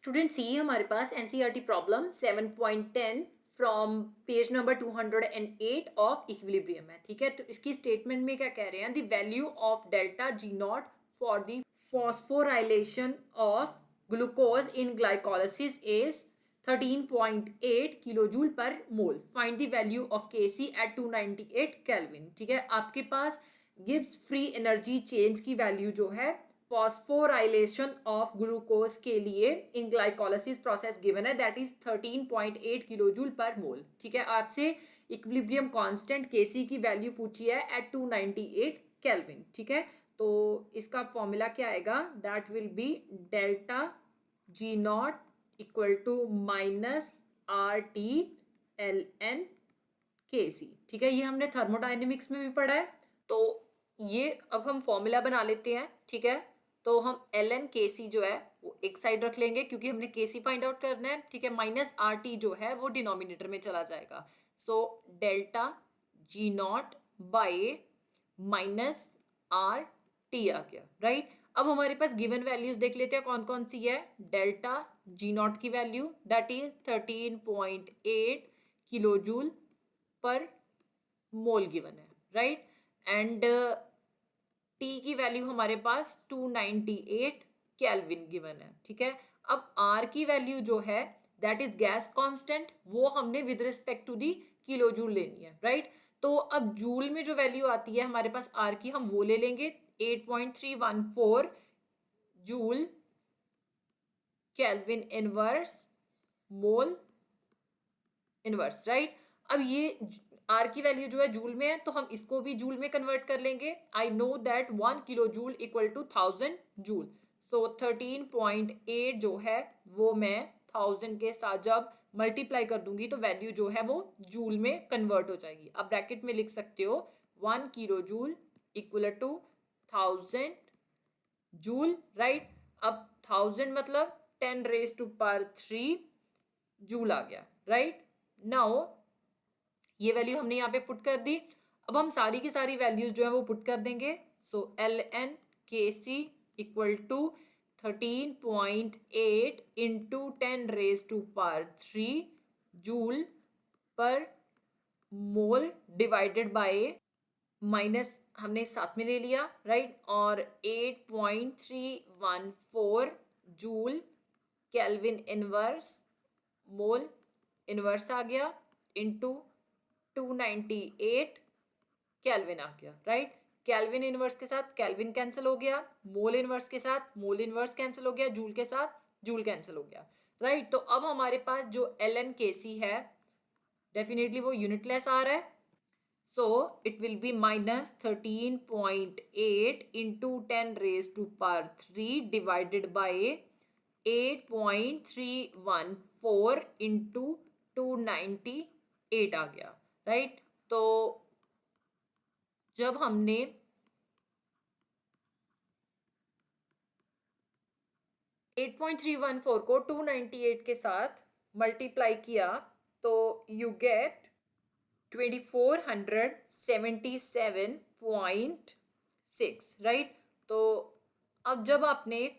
Student see हमारे पास NCERT problem 7.10 from page number 208 of equilibrium है। ठीक है, तो इसकी स्टेटमेंट में क्या कह रहे हैं, the value of delta G naught for the phosphorylation of glucose in glycolysis is 13.8 kilojoule per mole. Find the value of Kc at 298 kelvin. ठीक है, आपके पास गिब्स फ्री एनर्जी चेंज की वैल्यू जो है फॉस्फोराइलेशन ऑफ ग्लूकोज के लिए इन ग्लाइकोलिसिस प्रोसेस गिवन है, that is 13.8 kilojoule per mole. ठीक है, आपसे इक्विलिब्रियम कांस्टेंट केसी की वैल्यू पूछी है एट 298 केल्विन। ठीक है, तो इसका फॉर्मूला क्या आएगा, that will be delta G naught equal to minus R T L N K C. ठीक है, ये हमने थर्मोडाइनेमिक्स में भी पढ़ा है, तो ये अब हम फॉर्मूला बना लेते हैं। ठीक है, तो हम एल एन के सी जो है वो एक साइड रख लेंगे क्योंकि हमने के सी फाइंड आउट करना है। ठीक है, माइनस आर टी जो है वो डिनोमिनेटर में चला जाएगा। So delta G naught by minus R T आ गया। राइट, अब हमारे पास गिवन वैल्यूज देख लेते हैं कौन कौन सी है। डेल्टा जी नॉट की value that is 13.8 kilojoule per mole given है। राइट, एंड टी की वैल्यू हमारे पास 298 केल्विन गिवन है। ठीक है, अब आर की वैल्यू जो है दैट इज गैस कांस्टेंट, वो हमने with respect to the kilo joule लेनी है। राइट, तो अब जूल में जो वैल्यू आती है हमारे पास आर की, हम वो ले लेंगे 8.314 joule kelvin inverse mole inverse. Right, अब ये आर की वैल्यू जो है जूल में है तो हम इसको भी जूल में कन्वर्ट कर लेंगे। I know that 1 kilo joule equal to 1000 joule. So 13.8 जो है वो मैं 1000 के साथ जब मल्टीप्लाई कर दूंगी तो वैल्यू जो है वो जूल में कन्वर्ट हो जाएगी। अब ब्रैकेट में लिख सकते हो 1 kilo joule equal to 1000 joule. Right, अब 1000 मतलब 10 रेज टू पावर 3 जूल आ गया। राइट, नाउ ये वैल्यू हमने यहाँ पे पुट कर दी। अब हम सारी की सारी वैल्यूज जो है वो पुट कर देंगे। सो L N K C equal to 13.8 into 10 raise to power 3 joule per mole divided by minus हमने साथ में ले लिया। राइट, और 8.314 joule kelvin inverse mole inverse आ गया इंटू 298 केल्विन आ गया। राइट, केल्विन इनवर्स के साथ केल्विन कैंसिल हो गया, मोल इनवर्स के साथ मोल इनवर्स कैंसिल हो गया, जूल के साथ जूल कैंसिल हो गया। राइट, तो अब हमारे पास जो एल एन के सी है डेफिनेटली वो यूनिटलेस आ रहा है। So it will be minus 13.8 into 10 raise to power 3 divided by 8.314 into 298 आ गया। राइट, तो जब हमने eight point three one four को 298 के साथ मल्टीप्लाई किया तो यू गेट 2477.6। राइट, तो अब जब आपने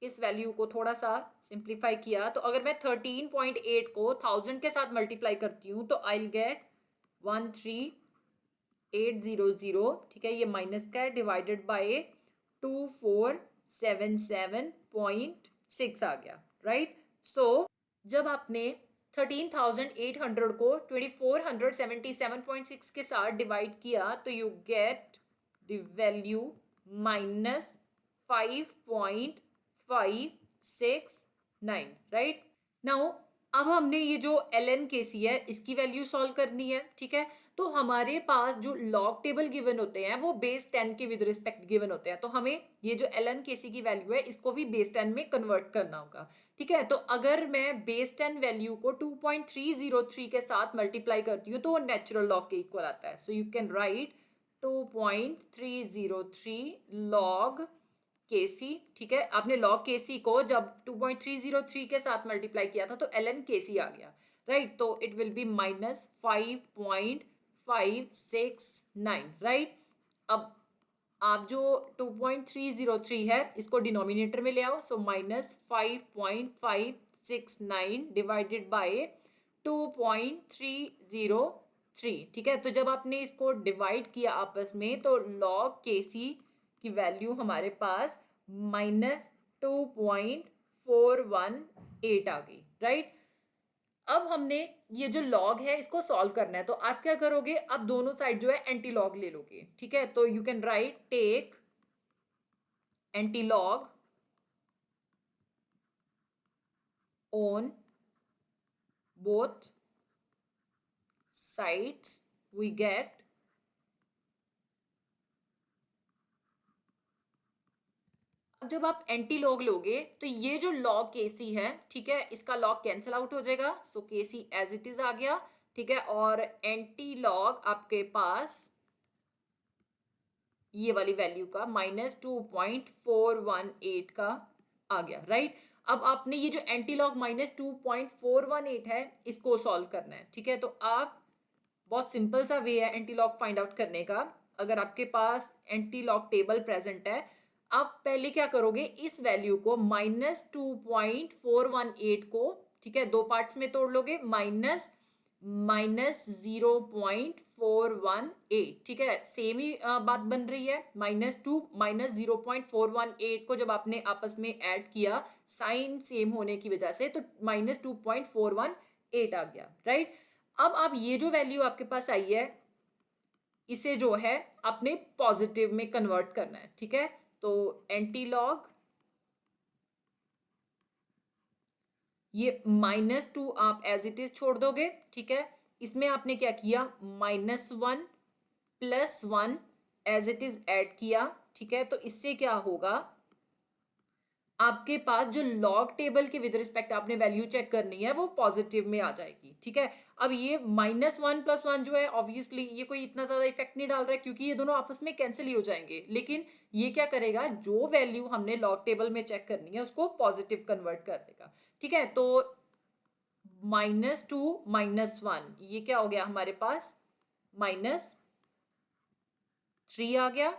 इस वैल्यू को थोड़ा सा सिंप्लीफाई किया तो अगर मैं 13.8 को 1000 के साथ मल्टीप्लाई करती हूँ तो आई विल गेट 13800। ठीक है, ये माइनस का है, डिवाइडेड बाय 2477.6 आ गया। राइट, सो जब आपने 13,800 को 2477.6 के साथ डिवाइड किया तो you get the value minus 5.569। Right, now अब हमने ये जो एल एन के सी है इसकी वैल्यू सॉल्व करनी है। ठीक है, तो हमारे पास जो लॉग टेबल गिवन होते हैं वो बेस 10 के विद रिस्पेक्ट गिवन होते हैं, तो हमें ये जो एल एन के सी की वैल्यू है इसको भी बेस 10 में कन्वर्ट करना होगा। ठीक है, तो अगर मैं बेस 10 वैल्यू को 2.303 के साथ मल्टीप्लाई करती हूँ तो वो नेचुरल लॉग के इक्वल आता है। So you can right 2.303 log के सी। ठीक है, आपने लॉग के सी को जब 2.303 के साथ मल्टीप्लाई किया था तो एल एन के सी आ गया। राइट, तो it will be minus 5.569। Right, अब आप जो 2.303 है इसको डिनोमिनेटर में ले आओ, सो -5.569 डिवाइडेड बाय 2.303। ठीक है, तो जब आपने इसको डिवाइड किया आपस में तो लॉग के सी की वैल्यू हमारे पास -2.418 आ गई, राइट। अब हमने ये जो लॉग है इसको सॉल्व करना है, तो आप क्या करोगे, आप दोनों साइड जो है एंटी लॉग ले लोगे। ठीक है, तो you can write take anti log on both sides, we get अब जब आप एंटी लॉग लोगे तो ये जो लॉग के सी है, ठीक है, इसका लॉग कैंसिल आउट हो जाएगा, सो के सी एज इट इज आ गया। ठीक है, और एंटी लॉग आपके पास ये वाली वैल्यू का -2.418 का आ गया, राइट। अब आपने ये जो एंटी लॉग -2.418 है इसको सॉल्व करना है। ठीक है, तो आप बहुत सिंपल सा वे है एंटी लॉग फाइंड आउट करने का। अगर आपके पास एंटी लॉग टेबल प्रेजेंट है, आप पहले क्या करोगे, इस वैल्यू को -2.418 को, ठीक है, दो पार्ट्स में तोड़ लोगे, माइनस माइनस 0.418। ठीक है, सेम ही बात बन रही है, -2 -0.418 को जब आपने आपस में ऐड किया साइन सेम होने की वजह से तो -2.418 आ गया, राइट। अब आप ये जो वैल्यू आपके पास आई है इसे जो है आपने पॉजिटिव में कन्वर्ट करना है। ठीक है, तो एंटी लॉग ये -2 आप एज इट इज छोड़ दोगे। ठीक है, इसमें आपने क्या किया, -1 +1 एज इट इज ऐड किया। ठीक है, तो इससे क्या होगा, आपके पास जो लॉग टेबल के विद रिस्पेक्ट आपने वैल्यू चेक करनी है वो पॉजिटिव में आ जाएगी। ठीक है, अब ये -1 +1 जो है ऑब्वियसली ये कोई इतना ज्यादा इफेक्ट नहीं डाल रहा है क्योंकि ये दोनों आपस में कैंसिल ही हो जाएंगे, लेकिन ये क्या करेगा, जो वैल्यू हमने लॉग टेबल में चेक करनी है उसको पॉजिटिव कन्वर्ट कर देगा। ठीक है, तो -2 -1 ये क्या हो गया हमारे पास, -3 आ गया।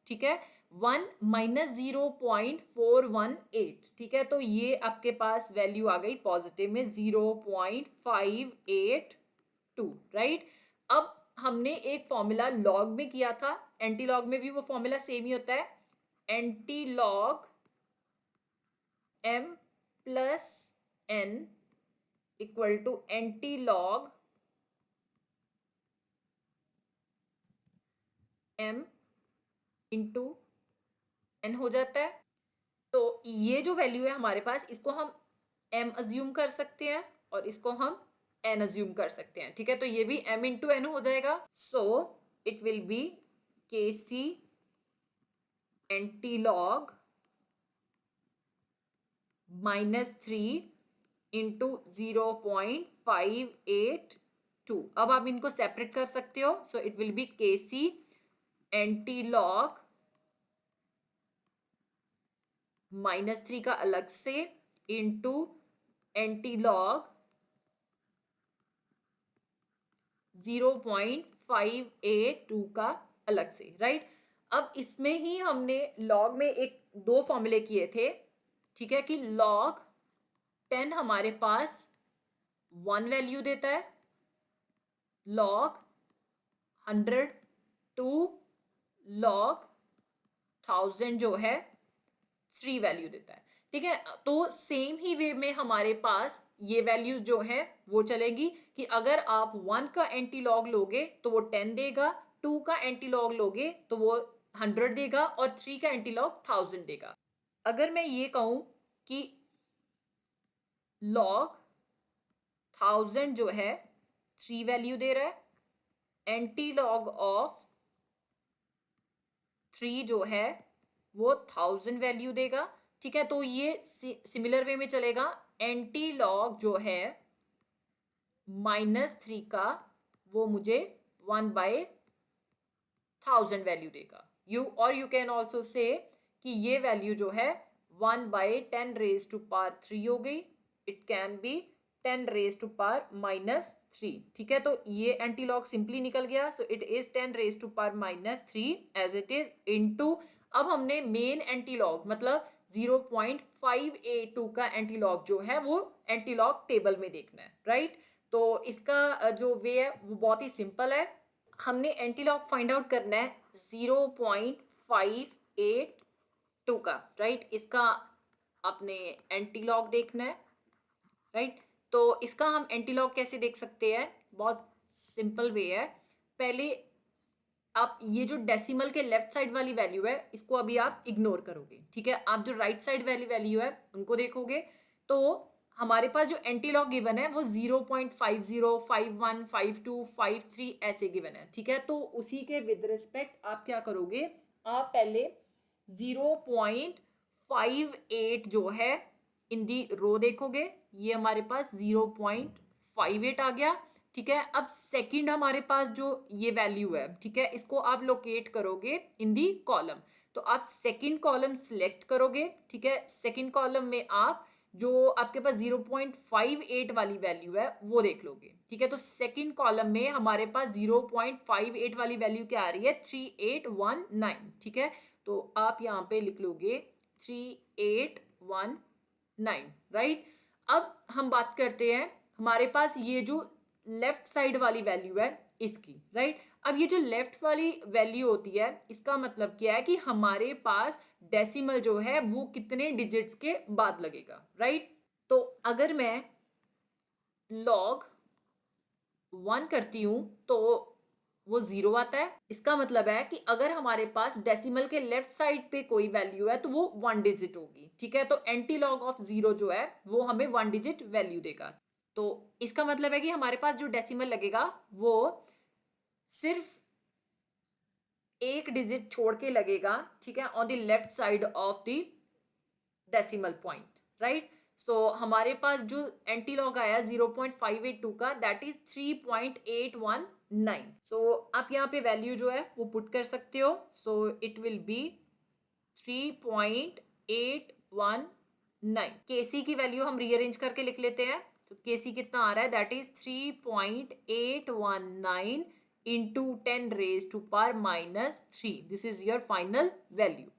ठीक है, 1 -0.418। ठीक है, तो ये आपके पास वैल्यू आ गई पॉजिटिव में 0.582, राइट। अब हमने एक फॉर्मूला लॉग में किया था, एंटी लॉग में भी वो फॉर्मूला सेम ही होता है, anti log m plus n equal to anti log m into n हो जाता है। तो ये जो वैल्यू है हमारे पास इसको हम m अज्यूम कर सकते हैं और इसको हम n अज्यूम कर सकते हैं। ठीक है, तो ये भी m इंटू n हो जाएगा, सो इट विल बी के सी एंटी लॉग -3 इंटू 0.582। अब आप इनको सेपरेट कर सकते हो, सो इट विल बी के सी एंटी लॉग -3 का अलग से इंटू एंटी लॉग 0.582 का अलग से, राइट। अब इसमें ही हमने लॉग में एक दो फॉर्मूले किए थे। ठीक है, कि लॉग 10 हमारे पास 1 वैल्यू देता है, लॉग 100 2, लॉग 1000 जो है 3 वैल्यू देता है। ठीक है, तो सेम ही वे में हमारे पास ये वैल्यूज जो है वो चलेगी कि अगर आप 1 का एंटी लॉग लोगे तो वो 10 देगा, 2 का एंटी लॉग लोगे तो वो 100 देगा और 3 का एंटी लॉग 1000 देगा। अगर मैं ये कहूं कि लॉग 1000 जो है 3 वैल्यू दे रहा है, एंटी लॉग ऑफ 3 जो है वो 1000 वैल्यू देगा। ठीक है, तो ये सिमिलर वे में चलेगा, एंटी लॉग जो है -3 का वो मुझे 1/1000 वैल्यू देगा। यू कैन ऑल्सो से कि ये वैल्यू जो है 1/10⁻³ हो गई, it can be 10 raise to power minus 3, ठीक है। तो ये एंटी लॉग सिंपली निकल गया, so it is 10 raise to power minus 3 as it is into, अब हमने मेन एंटी लॉग मतलब 0.582 का एंटी लॉग जो है वो एंटी लॉग टेबल में देखना है, राइट। तो इसका जो वे है वो बहुत ही सिंपल है। हमने एंटी लॉग फाइंड आउट करना है 0.582 का, राइट। इसका आपने एंटी लॉग देखना है, राइट। तो इसका हम एंटी लॉग कैसे देख सकते हैं, बहुत सिंपल वे है। पहले आप ये जो डेसिमल के लेफ्ट साइड वाली वैल्यू है इसको अभी आप इग्नोर करोगे, ठीक है। आप जो राइट साइड वाली वैल्यू है उनको देखोगे। तो हमारे पास जो एंटी लॉग गिवन है वो 0.50, 51, 52, 53 ऐसे गिवन है, ठीक है। तो उसी के विद रिस्पेक्ट आप क्या करोगे, आप पहले 0.58 जो है इन दी रो देखोगे, ये हमारे पास 0.58 आ गया, ठीक है। अब सेकंड हमारे पास जो ये वैल्यू है, ठीक है, इसको आप लोकेट करोगे इन दी कॉलम। तो आप सेकंड कॉलम सिलेक्ट करोगे, ठीक है। सेकंड कॉलम में आप जो आपके पास 0.58 वाली वैल्यू है वो देख लोगे, ठीक है। तो सेकंड कॉलम में हमारे पास 0.58 वाली वैल्यू क्या आ रही है, 3819, ठीक है। तो आप यहाँ पे लिख लोगे 3819, राइट। अब हम बात करते हैं हमारे पास ये जो लेफ्ट साइड वाली वैल्यू है इसकी, राइट। अब ये जो लेफ्ट वाली वैल्यू होती है इसका मतलब क्या है कि हमारे पास डेसिमल जो है वो कितने डिजिट्स के बाद लगेगा, राइट। तो अगर मैं लॉग 1 करती हूं तो वो 0 आता है। इसका मतलब है कि अगर हमारे पास डेसिमल के लेफ्ट साइड पे कोई वैल्यू है तो वो 1 डिजिट होगी, ठीक है। तो एंटी लॉग ऑफ 0 जो है वो हमें 1 डिजिट वैल्यू देगा। तो इसका मतलब है कि हमारे पास जो डेसिमल लगेगा वो सिर्फ एक डिजिट छोड़ के लगेगा, ठीक है, on the left side of the decimal point, right. So हमारे पास जो एंटी लॉग आया 0.582 का, दैट इज 3.819। सो आप यहाँ पे वैल्यू जो है वो पुट कर सकते हो। सो इट विल बी 3.819। केसी की वैल्यू हम रीअरेंज करके लिख लेते हैं। तो केसी कितना आ रहा है, that is 3.819 into 10 raised to power minus 3. This is your final value.